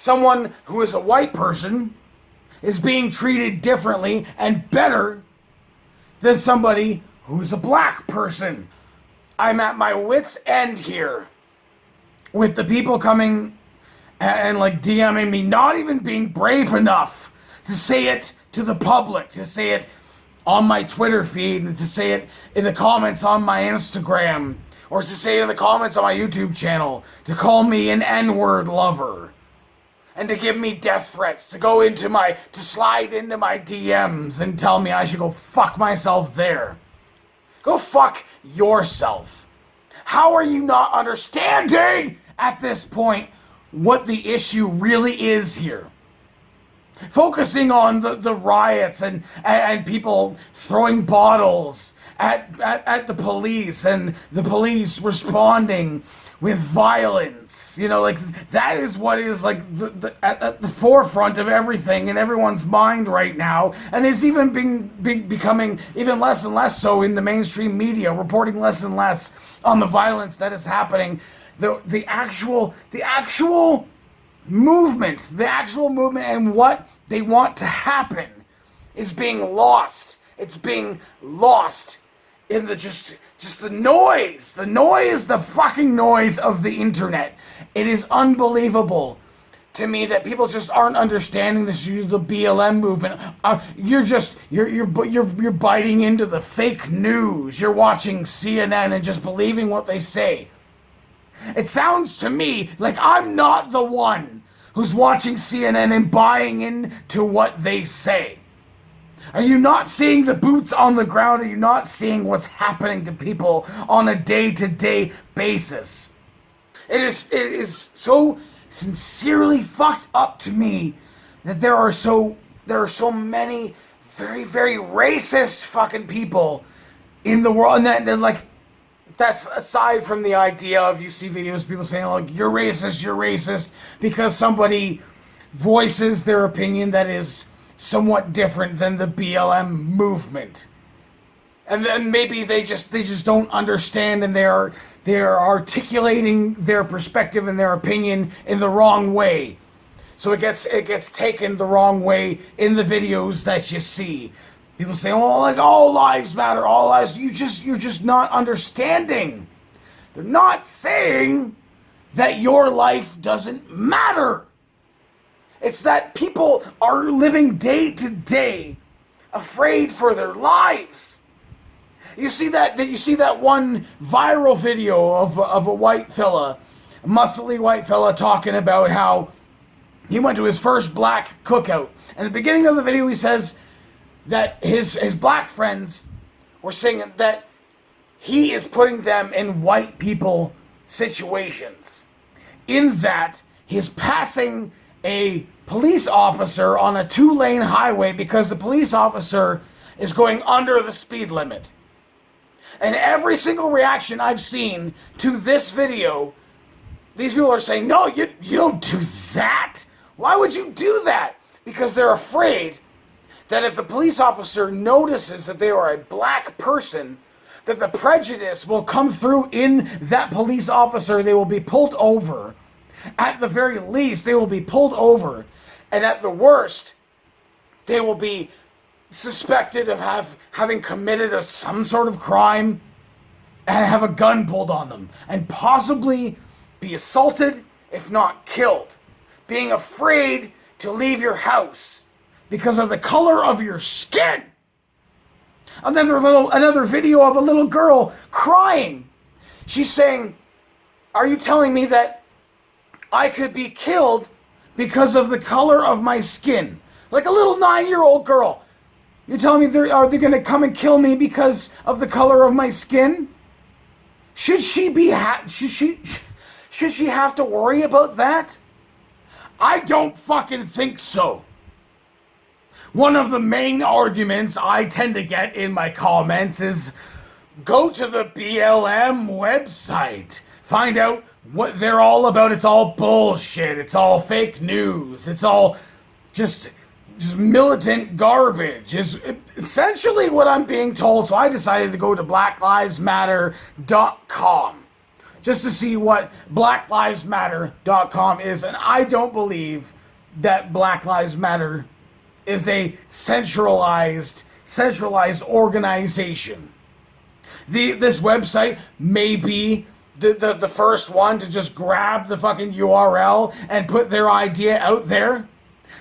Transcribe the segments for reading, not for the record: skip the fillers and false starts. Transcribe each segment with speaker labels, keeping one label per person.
Speaker 1: someone who is a white person is being treated differently and better than somebody who's a black person. I'm at my wit's end here with the people coming and like DMing me, not even being brave enough to say it to the public, to say it on my Twitter feed, and to say it in the comments on my Instagram, or to say it in the comments on my YouTube channel, to call me an N-word lover, and to give me death threats, to slide into my DMs and tell me I should go fuck myself there. Go fuck yourself. How are you not understanding at this point what the issue really is here? Focusing on the riots and people throwing bottles at the police and the police responding with violence. You know, like, that is what is like at the forefront of everything in everyone's mind right now, and is even becoming even less and less so in the mainstream media, reporting less and less on the violence that is happening. The actual movement and what they want to happen is being lost. It's being lost in the just the noise, the fucking noise of the internet. It is unbelievable to me that people just aren't understanding the BLM movement. You're biting into the fake news. You're watching CNN and just believing what they say. It sounds to me like I'm not the one who's watching CNN and buying into what they say. Are you not seeing the boots on the ground? Are you not seeing what's happening to people on a day-to-day basis? It is so sincerely fucked up to me that there are so many very, very racist fucking people in the world, and that's aside from the idea of, you see videos of people saying, like, you're racist because somebody voices their opinion that is somewhat different than the BLM movement. And then maybe they just don't understand, and they're articulating their perspective and their opinion in the wrong way. So it gets taken the wrong way in the videos that you see. People say, oh, like, all lives matter, all lives. You're just not understanding. They're not saying that your life doesn't matter. It's that people are living day to day afraid for their lives. You see that one viral video of a white fella, a muscly white fella, talking about how he went to his first black cookout. And at the beginning of the video, he says that his black friends were saying that he is putting them in white people situations. In that he's passing a police officer on a 2-lane highway because the police officer is going under the speed limit. And every single reaction I've seen to this video, these people are saying, no, you don't do that. Why would you do that? Because they're afraid that if the police officer notices that they are a black person, that the prejudice will come through in that police officer. They will be pulled over. At the very least, they will be pulled over. And at the worst, they will be suspected of having committed some sort of crime and have a gun pulled on them. And possibly be assaulted, if not killed. Being afraid to leave your house because of the color of your skin. Another video of a little girl crying. She's saying, are you telling me that I could be killed because of the color of my skin? Like a little 9-year-old girl. You're telling me are they going to come and kill me because of the color of my skin? Should she have to worry about that? I don't fucking think so. One of the main arguments I tend to get in my comments is, go to the BLM website. Find out what they're all about. It's all bullshit. It's all fake news. It's all just militant garbage is essentially what I'm being told. So I decided to go to blacklivesmatter.com just to see what blacklivesmatter.com is. And I don't believe that Black Lives Matter is a centralized organization. This website may be the first one to just grab the fucking URL and put their idea out there,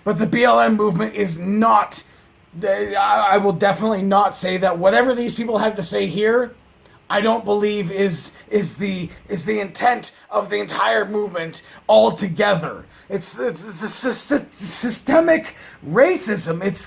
Speaker 1: but the BLM movement is not. I will definitely not say that whatever these people have to say here, I don't believe is the intent of the entire movement altogether. It's the systemic racism. It's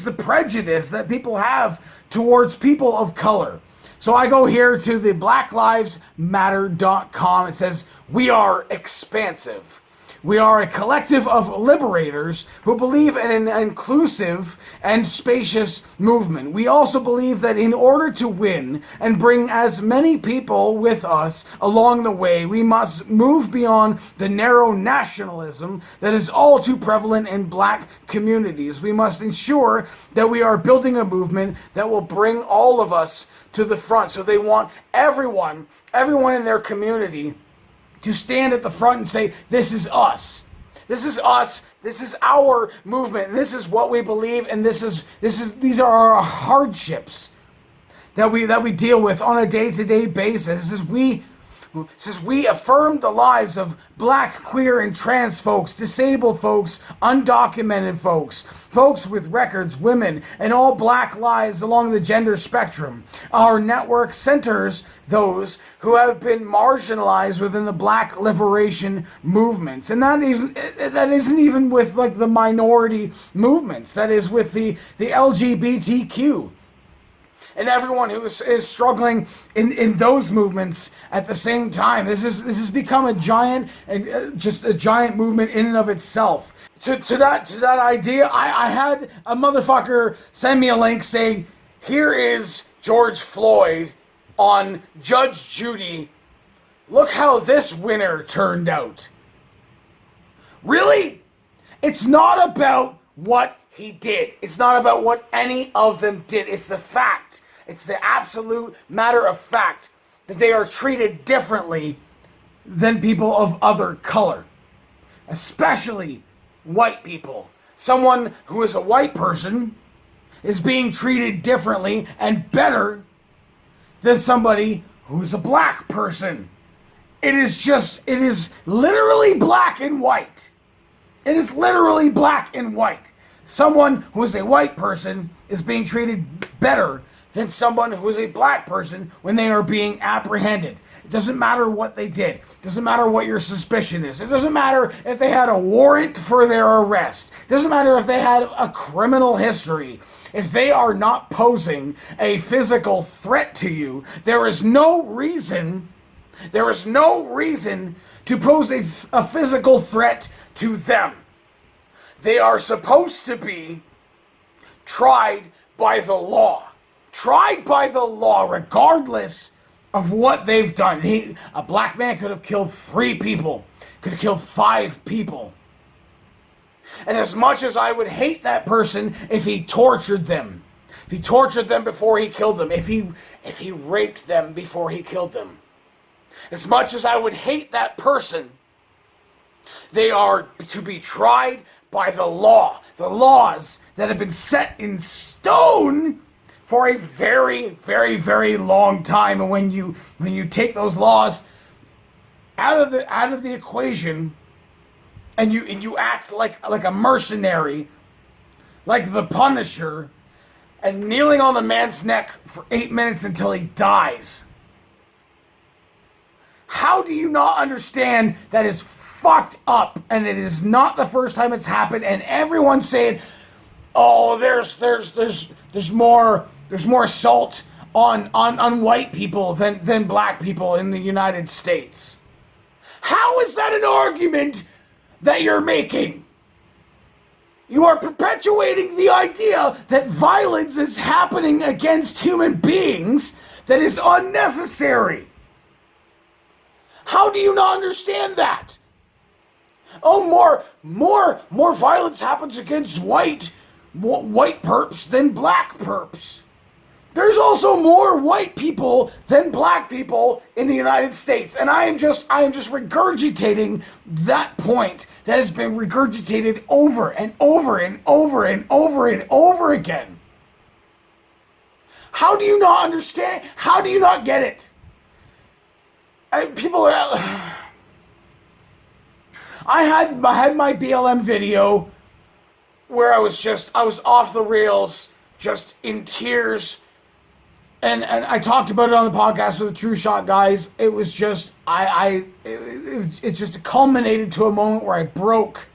Speaker 1: the prejudice that people have towards people of color. So I go here to the blacklivesmatter.com. It says, "We are expansive. We are a collective of liberators who believe in an inclusive and spacious movement. We also believe that in order to win and bring as many people with us along the way, we must move beyond the narrow nationalism that is all too prevalent in Black communities. We must ensure that we are building a movement that will bring all of us to the front." So they want everyone in their community to stand at the front and say, "This is us. This is us. This is our movement. This is what we believe, and these are our hardships that we deal with on a day-to-day basis." It says we affirm the lives of Black, queer, and trans folks, disabled folks, undocumented folks, folks with records, women, and all Black lives along the gender spectrum. Our network centers those who have been marginalized within the Black liberation movements. And that isn't even with like the minority movements. That is with the LGBTQ. And everyone who is struggling in those movements at the same time. This has become a giant, just a giant movement in and of itself. To that idea, I had a motherfucker send me a link saying, "Here is George Floyd on Judge Judy. Look how this winner turned out." Really? It's not about what he did. It's not about what any of them did. It's the fact. It's the absolute matter of fact that they are treated differently than people of other color, especially white people. Someone who is a white person is being treated differently and better than somebody who's a Black person. It is literally black and white. It is literally black and white. Someone who is a white person is being treated better than someone who is a Black person when they are being apprehended. It doesn't matter what they did. It doesn't matter what your suspicion is. It doesn't matter if they had a warrant for their arrest. It doesn't matter if they had a criminal history. If they are not posing a physical threat to you, there is no reason to pose a physical threat to them. They are supposed to be tried by the law. Tried by the law, regardless of what they've done. A Black man could have killed 3 people, could have killed 5 people. And as much as I would hate that person if he tortured them, before he killed them, if he raped them before he killed them, as much as I would hate that person, they are to be tried by the law. The laws that have been set in stone for a very, very, very long time. And when you take those laws out of the equation, and you act like a mercenary, like the Punisher, and kneeling on the man's neck for 8 minutes until he dies, how do you not understand that is fucked up? And it is not the first time it's happened. And everyone's saying, "Oh, there's more assault on white people than Black people in the United States." How is that an argument that you're making? You are perpetuating the idea that violence is happening against human beings that is unnecessary. How do you not understand that? Oh, more violence happens against white perps than Black perps. There's also more white people than black people in the United States. And I am just regurgitating that point that has been regurgitated over and over and over and over and over again. How do you not understand? How do you not get it? People are... I had my BLM video where I was off the rails, just in tears. And I talked about it on the podcast with the True Shot guys. It was just, it just culminated to a moment where I broke.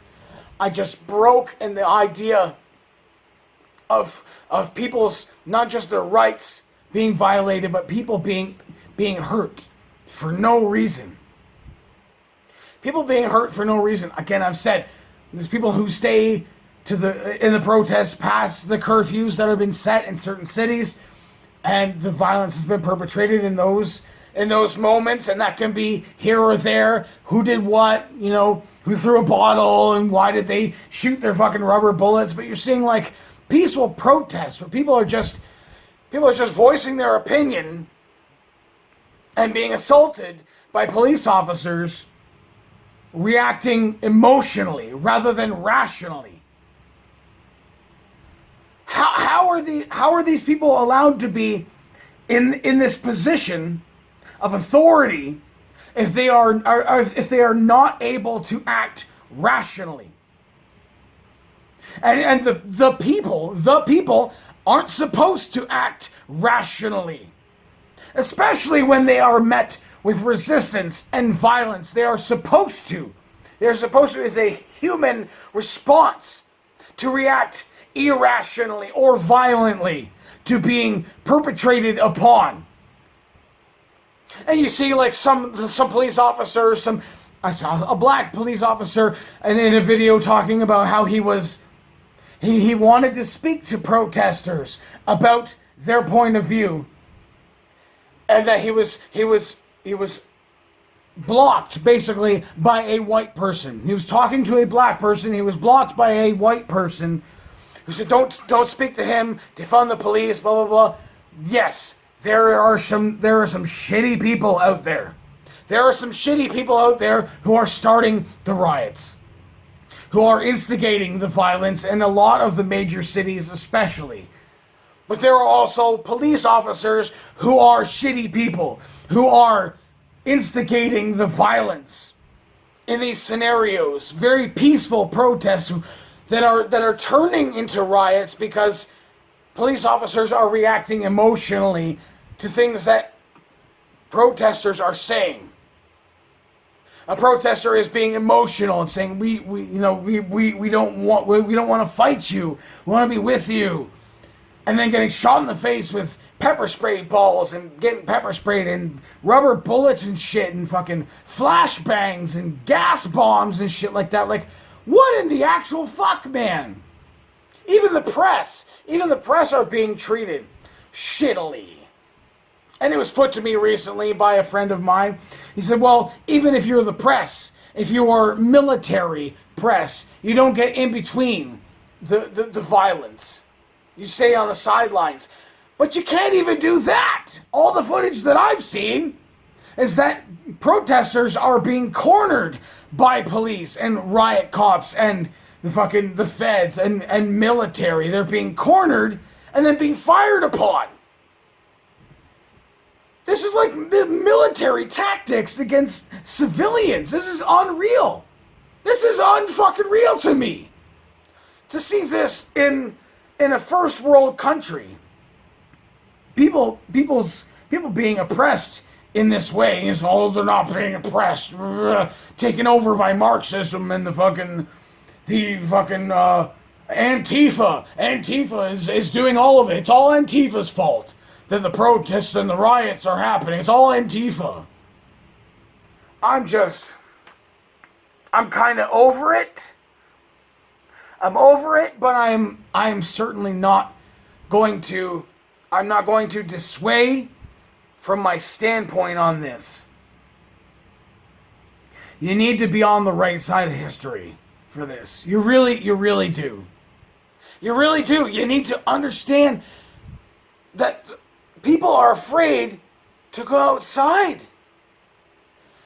Speaker 1: I just broke in the idea of people's, not just their rights being violated, but people being hurt for no reason. People being hurt for no reason. Again, I've said, there's people who stay in the protests past the curfews that have been set in certain cities. And the violence has been perpetrated in those moments, and that can be here or there. Who did what? Who threw a bottle, and why did they shoot their fucking rubber bullets? But you're seeing like peaceful protests where people are just voicing their opinion and being assaulted by police officers, reacting emotionally rather than rationally. How are these people allowed to be in this position of authority if they are not able to act rationally? And the people aren't supposed to act rationally, especially when they are met with resistance and violence. They're supposed to as a human response to react irrationally or violently to being perpetrated upon. And you see like some police officers, I saw a black police officer and in a video talking about how he wanted to speak to protesters about their point of view, and that he was blocked basically by a white person. He was talking to a black person, he was blocked by a white person who said, don't speak to him, defund the police, blah, blah, blah. Yes, there are some shitty people out there. There are some shitty people out there who are starting the riots, who are instigating the violence in a lot of the major cities especially. But there are also police officers who are shitty people, who are instigating the violence in these scenarios. Very peaceful protests that are turning into riots because police officers are reacting emotionally to things that protesters are saying. A protester is being emotional and saying, we don't want to fight you. We want to be with you. And then getting shot in the face with pepper spray balls and getting pepper sprayed and rubber bullets and shit and fucking flashbangs and gas bombs and shit like that. Like, what in the actual fuck, man? Even the press are being treated shittily. And it was put to me recently by a friend of mine. He said, well, even if you're the press, if you are military press, you don't get in between the violence. You stay on the sidelines. But you can't even do that. All the footage that I've seen is that protesters are being cornered by police and riot cops and the feds and military. They're being cornered and then being fired upon. This is like military tactics against civilians. This is unreal. This is unfucking real to me. To see this in a first world country. People being oppressed in this way is, they're not being oppressed, taken over by Marxism and the fucking Antifa. Antifa is doing all of it. It's all Antifa's fault that the protests and the riots are happening. It's all Antifa. I'm kind of over it. I'm over it, but I'm certainly not going to. I'm not going to dissuade from my standpoint on this. You need to be on the right side of history for this. You really do. You really do. You need to understand that people are afraid to go outside.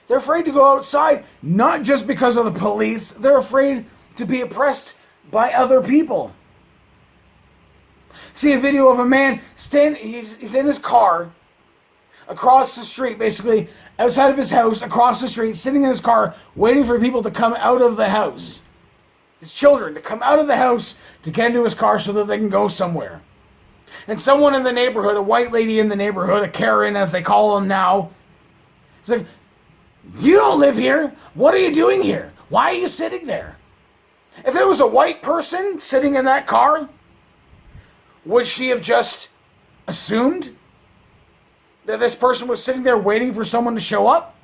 Speaker 1: They're afraid to go outside, not just because of the police. They're afraid to be oppressed by other people. See a video of a man he's in his car across the street, basically outside of his house, across the street, sitting in his car, waiting for people to come out of the house. His children to come out of the house to get into his car so that they can go somewhere. And someone in the neighborhood, a white lady in the neighborhood, a Karen as they call them now, is like, you don't live here. What are you doing here? Why are you sitting there? If it was a white person sitting in that car, would she have just assumed that this person was sitting there waiting for someone to show up?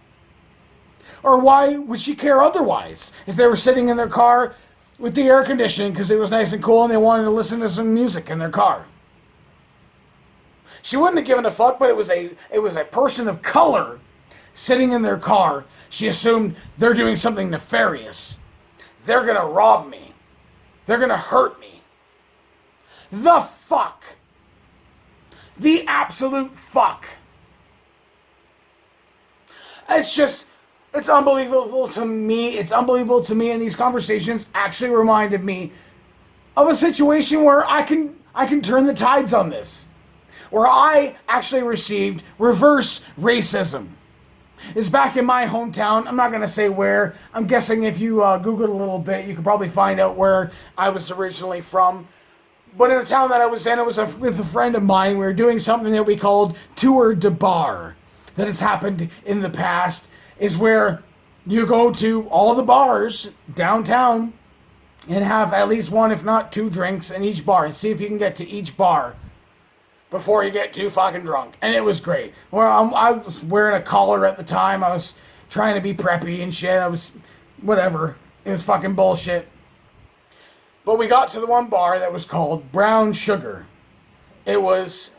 Speaker 1: Or why would she care otherwise? If they were sitting in their car with the air conditioning because it was nice and cool and they wanted to listen to some music in their car. She wouldn't have given a fuck, but it was a person of color sitting in their car. She assumed they're doing something nefarious. They're going to rob me. They're going to hurt me. The fuck. The absolute fuck. It's unbelievable to me. It's unbelievable to me, and these conversations actually reminded me of a situation where I can turn the tides on this. Where I actually received reverse racism. It's back in my hometown. I'm not going to say where. I'm guessing if you Google a little bit, you could probably find out where I was originally from. But in the town that I was in, it was with a friend of mine. We were doing something that we called Tour de Bar. That has happened in the past. Is where you go to all the bars downtown and have at least one, if not two drinks in each bar. And see if you can get to each bar before you get too fucking drunk. And it was great. I was wearing a collar at the time. I was trying to be preppy and shit. Whatever. It was fucking bullshit. But we got to the one bar that was called Brown Sugar. It was,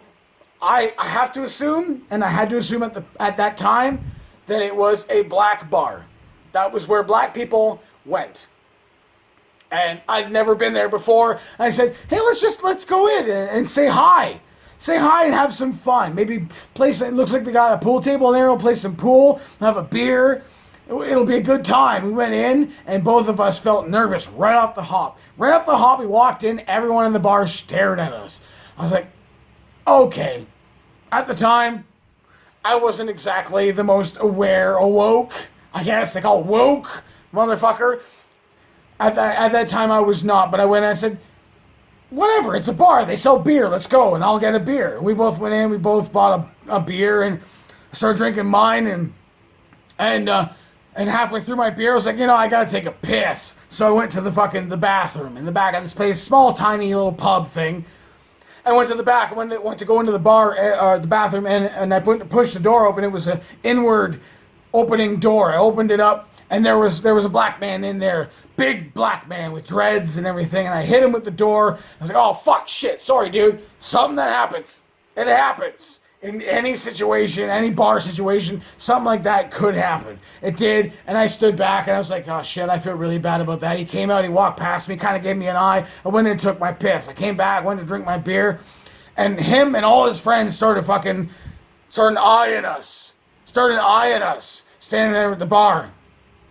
Speaker 1: I have to assume, and I had to assume at that time, that it was a black bar. That was where black people went. And I'd never been there before. And I said, hey, let's go in and say hi. Say hi and have some fun. Maybe it looks like they got a pool table in there. We'll play some pool, have a beer. It'll be a good time. We went in and both of us felt nervous right off the hop. Right off the hop, we walked in. Everyone in the bar stared at us. I was like, okay. At the time, I wasn't exactly the most awoke. I guess they call woke, motherfucker. At that time, I was not. But I went and I said, whatever, it's a bar. They sell beer. Let's go, and I'll get a beer. And we both went in. We both bought a beer and started drinking mine. And halfway through my beer, I was like, I gotta take a piss. So I went to the bathroom in the back of this place, small, tiny little pub thing. I went to the back. I went to go into the bar, the bathroom, and I pushed the door open. It was an inward opening door. I opened it up, and there was a black man in there, big black man with dreads and everything. And I hit him with the door. I was like, "Oh fuck, shit, sorry, dude. Something that happens. It happens in any situation, any bar situation. Something like that could happen. It did." And I stood back, and I was like, "Oh shit, I feel really bad about that." He came out. He walked past me, kind of gave me an eye. I went and took my piss. I came back, went to drink my beer, and him and all his friends started eyeing us. Standing there at the bar.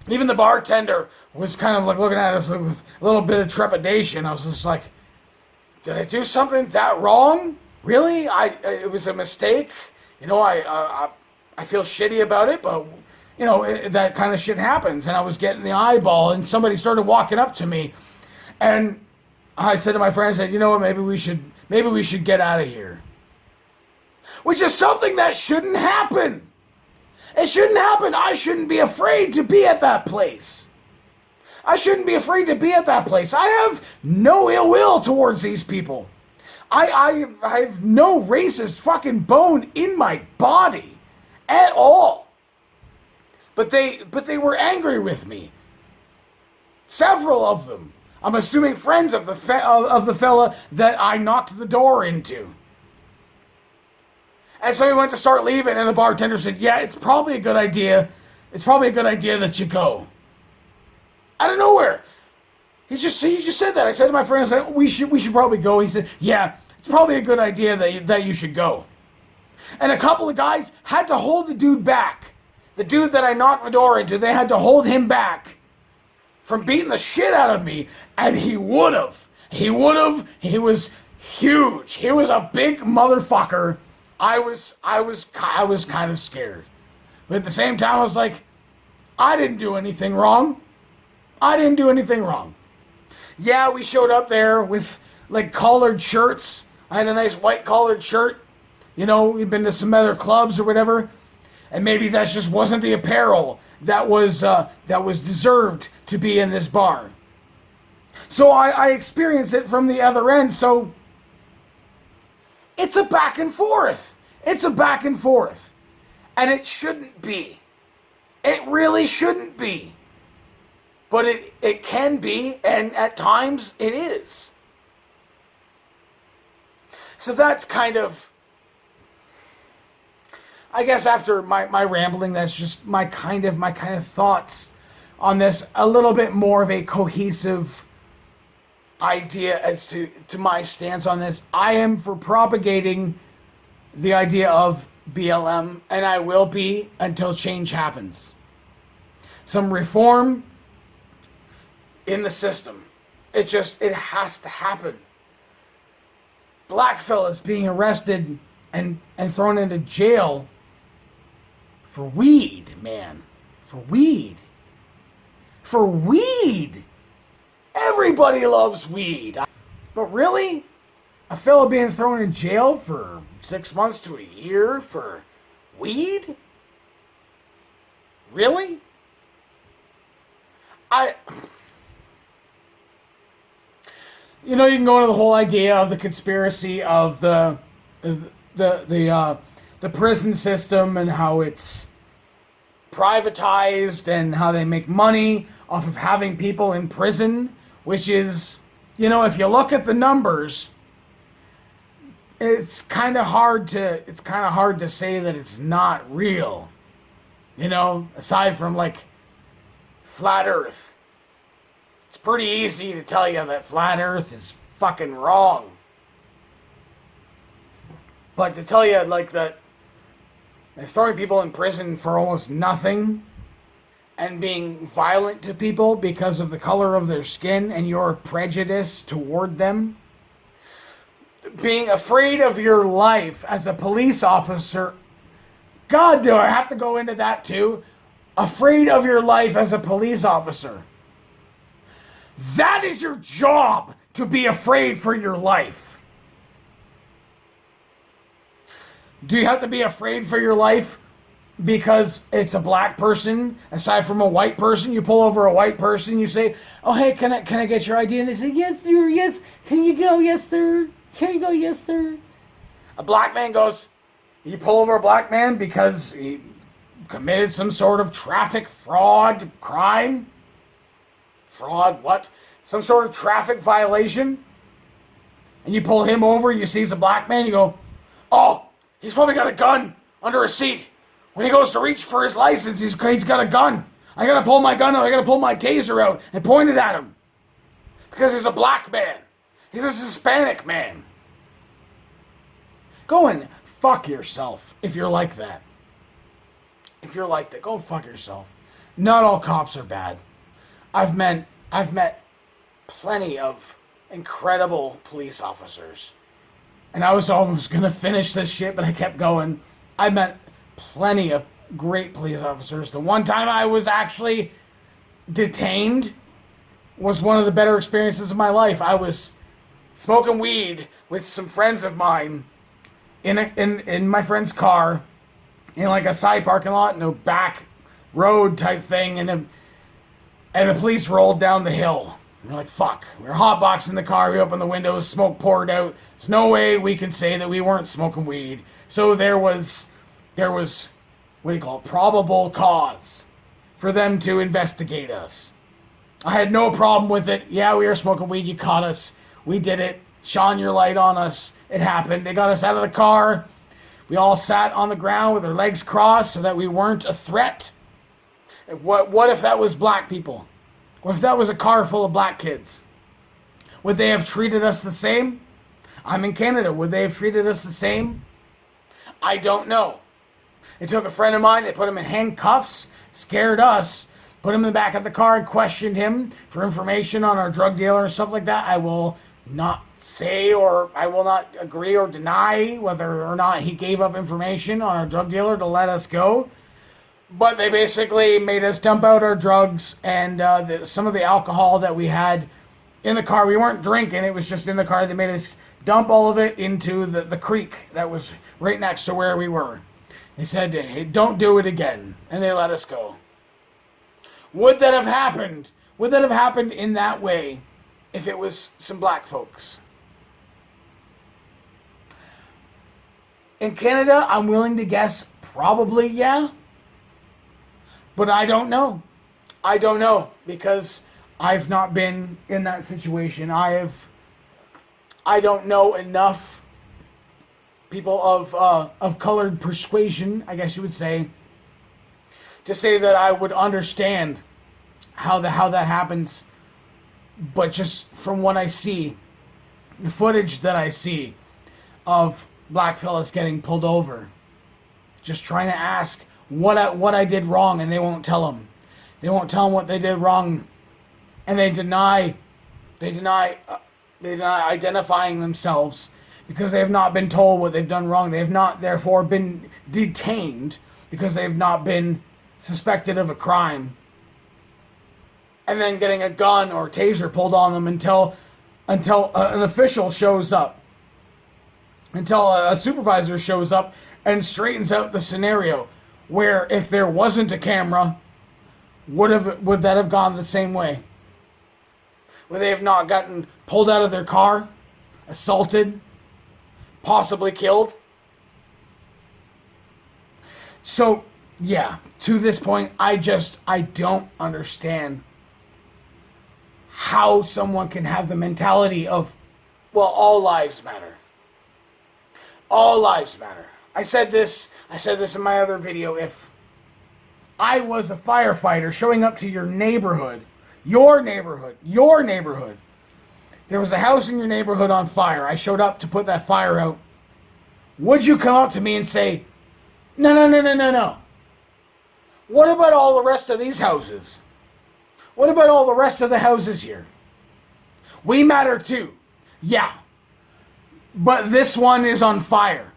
Speaker 1: Even the bartender was kind of like looking at us with a little bit of trepidation. I was just like, did I do something that wrong? Really? It was a mistake. I feel shitty about it, but that kind of shit happens. And I was getting the eyeball, and somebody started walking up to me, and I said to my friend, I said, "You know what? Maybe we should get out of here." Which is something that shouldn't happen. It shouldn't happen. I shouldn't be afraid to be at that place. I shouldn't be afraid to be at that place. I have no ill will towards these people. I have no racist fucking bone in my body at all. But they were angry with me. Several of them. I'm assuming friends of the fella that I knocked the door into. And so we went to start leaving, and the bartender said, "Yeah, it's probably a good idea. It's probably a good idea that you go." Out of nowhere. He just said that. I said to my friend, I said, we should probably go. He said, "Yeah, it's probably a good idea that you should go." And a couple of guys had to hold the dude back. The dude that I knocked the door into, they had to hold him back from beating the shit out of me. And he would have. He would have. He was huge. He was a big motherfucker. I was kind of scared. But at the same time, I was like, I didn't do anything wrong. I didn't do anything wrong. Yeah, we showed up there with like collared shirts. I had a nice white collared shirt. You know, we've been to some other clubs or whatever. And maybe that just wasn't the apparel that was deserved to be in this bar. So I experienced it from the other end. So it's a back and forth. It's a back and forth. And it shouldn't be. It really shouldn't be. But it can be, and at times it is. So that's kind of, I guess after my rambling, that's just my kind of thoughts on this. A little bit more of a cohesive idea as to my stance on this. I am for propagating the idea of BLM, and I will be until change happens. Some reform in the system. It has to happen. Black fellas being arrested and thrown into jail for weed, man. For weed. For weed. Everybody loves weed. But really? A fella being thrown in jail for 6 months to a year for weed? Really? You know, you can go into the whole idea of the conspiracy of the prison system and how it's privatized and how they make money off of having people in prison, which is, you know, if you look at the numbers, it's kind of hard to say that it's not real. You know, aside from like flat Earth. It's pretty easy to tell you that flat Earth is fucking wrong. But to tell you like that they're throwing people in prison for almost nothing and being violent to people because of the color of their skin and your prejudice toward them. Being afraid of your life as a police officer. God, do I have to go into that too? Afraid of your life as a police officer. That is your job, to be afraid for your life. Do you have to be afraid for your life because it's a black person? Aside from a white person, you pull over a white person, you say, "Oh, hey, can I get your ID?" And they say, "Yes, sir, yes. Here you go, yes, sir. Here you go, yes, sir." A black man goes, you pull over a black man because he committed some sort of traffic fraud crime. Fraud, what? Some sort of traffic violation. And you pull him over, you see he's a black man, you go, "Oh, he's probably got a gun under his seat. When he goes to reach for his license, he's got a gun. I gotta pull my gun out, I gotta pull my taser out and point it at him. Because he's a black man. He's a Hispanic man." Go and fuck yourself if you're like that. If you're like that, go and fuck yourself. Not all cops are bad. I've met plenty of incredible police officers. And I was almost going to finish this shit, but I kept going. I met plenty of great police officers. The one time I was actually detained was one of the better experiences of my life. I was smoking weed with some friends of mine in my friend's car in like a side parking lot in a back road type thing, and the police rolled down the hill. We're like, fuck. We were hotboxing the car. We opened the windows. Smoke poured out. There's no way we can say that we weren't smoking weed. So there was, what do you call it? Probable cause for them to investigate us. I had no problem with it. Yeah, we were smoking weed. You caught us. We did it. Shone your light on us. It happened. They got us out of the car. We all sat on the ground with our legs crossed so that we weren't a threat. What if that was black people? What if that was a car full of black kids? Would they have treated us the same? I'm in Canada. Would they have treated us the same? I don't know. They took a friend of mine, they put him in handcuffs, scared us, put him in the back of the car and questioned him for information on our drug dealer and stuff like that. I will not say, or I will not agree or deny whether or not he gave up information on our drug dealer to let us go. But they basically made us dump out our drugs and some of the alcohol that we had in the car. We weren't drinking, it was just in the car. They made us dump all of it into the creek that was right next to where we were. They said, hey, don't do it again. And they let us go. Would that have happened? Would that have happened in that way if it was some black folks? In Canada, I'm willing to guess probably yeah. But I don't know. I don't know because I've not been in that situation. I don't know enough people of colored persuasion, I guess you would say, to say that I would understand how that happens. But just from what I see, the footage that I see of black fellas getting pulled over, just trying to ask what I did wrong, and they won't tell them. They won't tell them what they did wrong, and they deny identifying themselves because they have not been told what they've done wrong. They have not, therefore, been detained because they have not been suspected of a crime. And then getting a gun or a taser pulled on them until an official shows up, until a supervisor shows up and straightens out the scenario. Where if there wasn't a camera, would that have gone the same way? Would they have not gotten pulled out of their car, assaulted, possibly killed? So, yeah, to this point, I don't understand how someone can have the mentality of, well, all lives matter. All lives matter. I said this in my other video. If I was a firefighter showing up to your neighborhood, there was a house in your neighborhood on fire. I showed up to put that fire out. Would you come up to me and say, no. What about all the rest of these houses? What about all the rest of the houses here? We matter too. Yeah. But this one is on fire.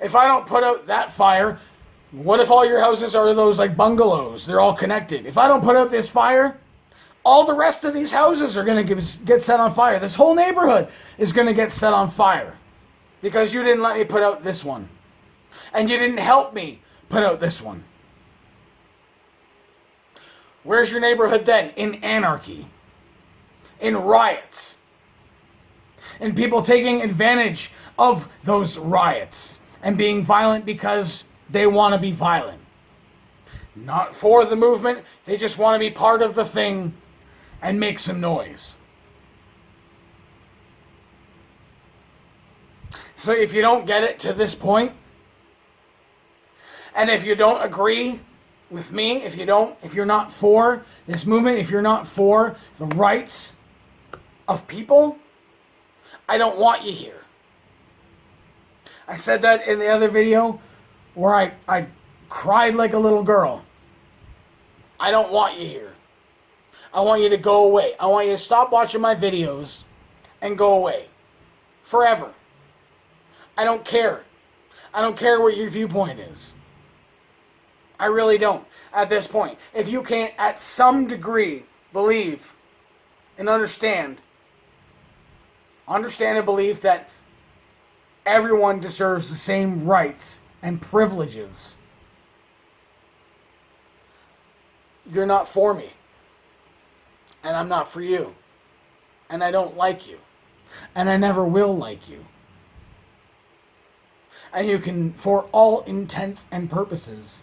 Speaker 1: If I don't put out that fire, what if all your houses are those like bungalows? They're all connected. If I don't put out this fire, all the rest of these houses are going to get set on fire. This whole neighborhood is going to get set on fire because you didn't let me put out this one. And you didn't help me put out this one. Where's your neighborhood then? In anarchy. In riots. And people taking advantage of those riots. And being violent because they want to be violent. Not for the movement, they just want to be part of the thing and make some noise. So if you don't get it to this point, and if you don't agree with me, if you're not for this movement, if you're not for the rights of people, I don't want you here. I said that in the other video where I cried like a little girl. I don't want you here. I want you to go away. I want you to stop watching my videos and go away. Forever. I don't care. I don't care what your viewpoint is. I really don't at this point. If you can't at some degree believe and understand and believe that everyone deserves the same rights and privileges, you're not for me. And I'm not for you. And I don't like you. And I never will like you. And you can, for all intents and purposes,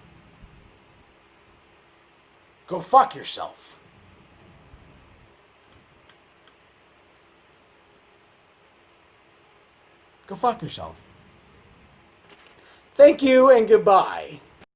Speaker 1: go fuck yourself. Go fuck yourself. Thank you and goodbye.